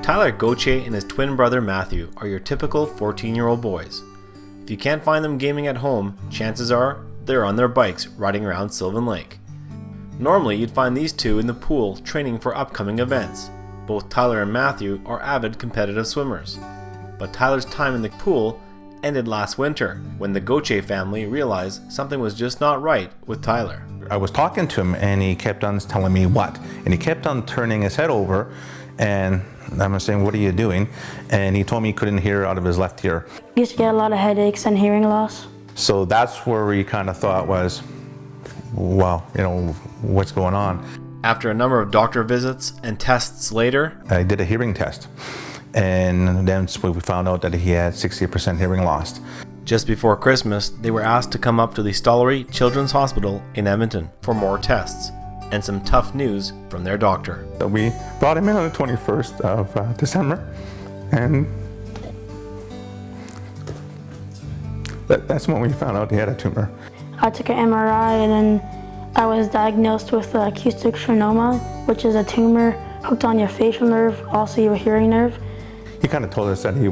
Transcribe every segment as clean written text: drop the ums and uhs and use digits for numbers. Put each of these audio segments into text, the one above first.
Tyler Gauthier and his twin brother Matthew are your typical 14-year-old boys. If you can't find them gaming at home, chances are they're on their bikes riding around Sylvan Lake. Normally you'd find these two in the pool training for upcoming events. Both Tyler and Matthew are avid competitive swimmers. But Tyler's time in the pool ended last winter when the Gauthier family realized something was just not right with Tyler. I was talking to him and he kept on telling me what, and he kept on turning his head over, and I'm saying, what are you doing? And he told me he couldn't hear out of his left ear. He used to get a lot of headaches and hearing loss. So that's where we kind of thought was, well, what's going on? After a number of doctor visits and tests later, I did a hearing test, and then we found out that he had 60% hearing loss. Just before Christmas, they were asked to come up to the Stollery Children's Hospital in Edmonton for more tests and some tough news from their doctor. So we brought him in on the 21st of December, and that's when we found out he had a tumor. I took an MRI and then I was diagnosed with acoustic schwannoma, which is a tumor hooked on your facial nerve, also your hearing nerve. He kind of told us that he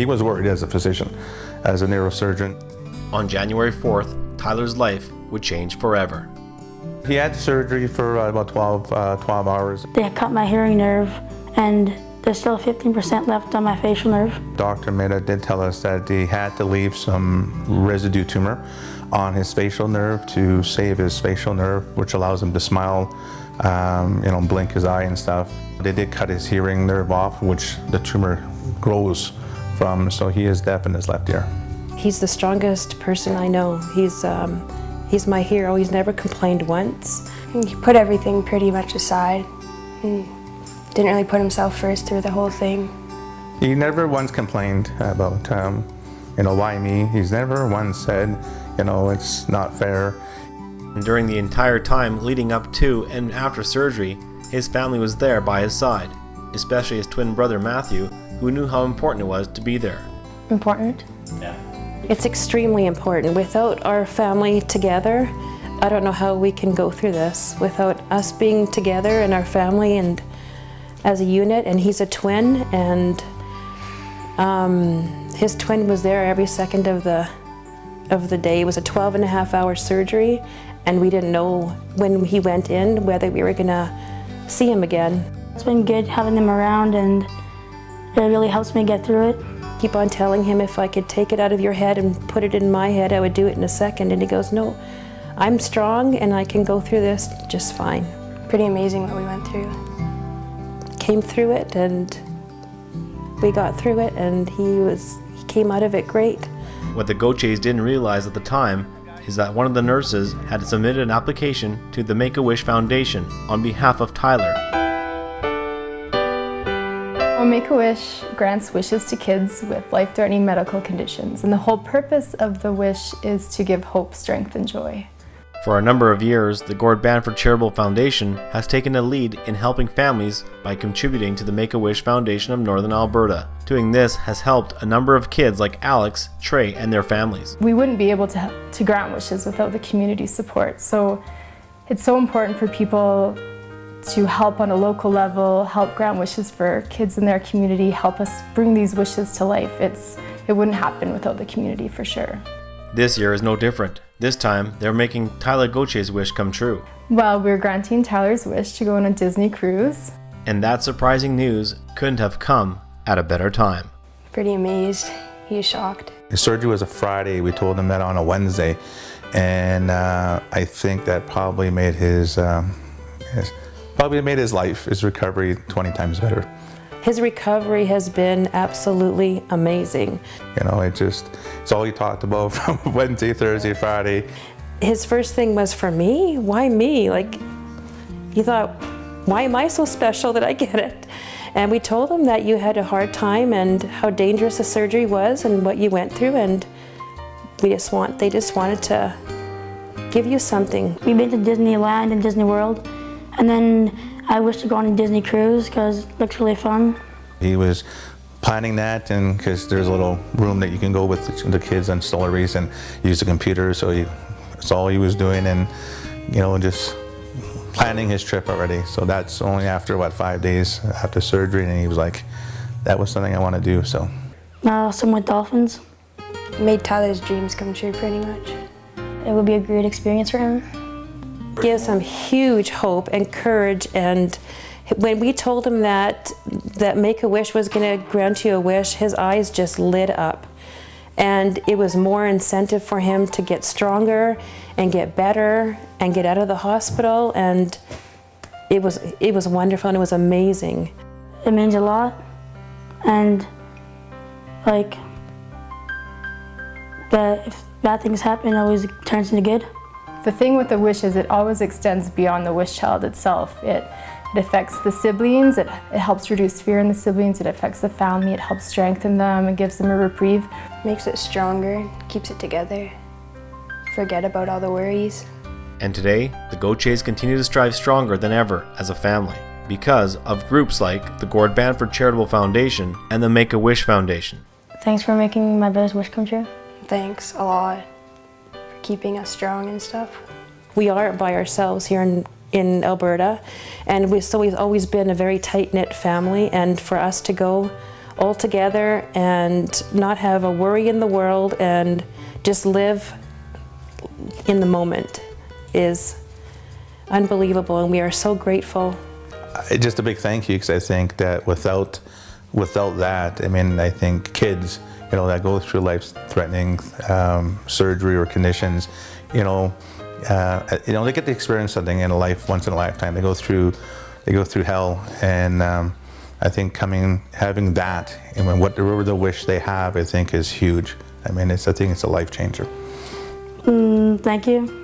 was worried as a physician, as a neurosurgeon. On January 4th, Tyler's life would change forever. He had surgery for about 12 hours. They had cut my hearing nerve and there's still 15% left on my facial nerve. Dr. Mehta did tell us that he had to leave some residue tumor on his facial nerve to save his facial nerve, which allows him to smile, blink his eye and stuff. They did cut his hearing nerve off, which the tumor grows from, so he is deaf in his left ear. He's the strongest person I know. He's my hero. He's never complained once. He put everything pretty much aside and didn't really put himself first through the whole thing. He never once complained about, why me? He's never once said, it's not fair. And during the entire time leading up to and after surgery, his family was there by his side, especially his twin brother Matthew, who knew how important it was to be there. Important? Yeah. It's extremely important. Without our family together, I don't know how we can go through this. Without us being together and our family and as a unit, and he's a twin, and his twin was there every second of the day. It was a 12.5-hour surgery, and we didn't know when he went in whether we were gonna see him again. It's been good having them around, and it really helps me get through it. Keep on telling him if I could take it out of your head and put it in my head, I would do it in a second. And he goes, no, I'm strong and I can go through this just fine. Pretty amazing what we went through. Came through it and we got through it, and he came out of it great. What the Gauthiers didn't realize at the time is that one of the nurses had submitted an application to the Make-A-Wish Foundation on behalf of Tyler. Well, Make-A-Wish grants wishes to kids with life-threatening medical conditions, and the whole purpose of the wish is to give hope, strength, and joy. For a number of years, the Gord Banford Charitable Foundation has taken a lead in helping families by contributing to the Make-A-Wish Foundation of Northern Alberta. Doing this has helped a number of kids like Alex, Trey, and their families. We wouldn't be able to grant wishes without the community support, so it's so important for people to help on a local level, help grant wishes for kids in their community, help us bring these wishes to life. It wouldn't happen without the community for sure. This year is no different. This time, they're making Tyler Gauthier's wish come true. Well, we're granting Tyler's wish to go on a Disney cruise. And that surprising news couldn't have come at a better time. Pretty amazed. He's shocked. His surgery was a Friday. We told him that on a Wednesday. And I think that probably made his life, his recovery 20 times better. His recovery has been absolutely amazing. It's all he talked about from Wednesday, Thursday, Friday. His first thing was, for me? Why me? He thought, why am I so special that I get it? And we told him that you had a hard time and how dangerous the surgery was and what you went through, and they just wanted to give you something. We've been to Disneyland and Disney World, and then I wish to go on a Disney cruise because it looks really fun. He was planning that, and because there's a little room that you can go with the kids on Stollery's and use the computer, so that's all he was doing, and just planning his trip already. So that's only after, 5 days after surgery, and he was like, that was something I want to do, so. Some with dolphins. Made Tyler's dreams come true pretty much. It would be a great experience for him. Gives him huge hope and courage, and when we told him that Make-A-Wish was going to grant you a wish, his eyes just lit up. And it was more incentive for him to get stronger and get better and get out of the hospital, and it was wonderful and it was amazing. It means a lot, and that if bad things happen, it always turns into good. The thing with the wish is it always extends beyond the wish child itself. It affects the siblings, it helps reduce fear in the siblings, it affects the family, it helps strengthen them and gives them a reprieve. Makes it stronger, keeps it together. Forget about all the worries. And today, the Gauthiers continue to strive stronger than ever as a family because of groups like the Gord Banford Charitable Foundation and the Make-A-Wish Foundation. Thanks for making my brother's wish come true. Thanks a lot for keeping us strong and stuff. We aren't by ourselves here in Alberta, and we've always been a very tight-knit family, and for us to go all together and not have a worry in the world and just live in the moment is unbelievable, and we are so grateful. Just a big thank you, because I think that without that, I think kids, that go through life-threatening surgery or conditions, they get to experience something once in a lifetime. They go through hell, and I think having that, and whatever the wish they have, I think is huge. I think it's a life changer. Thank you.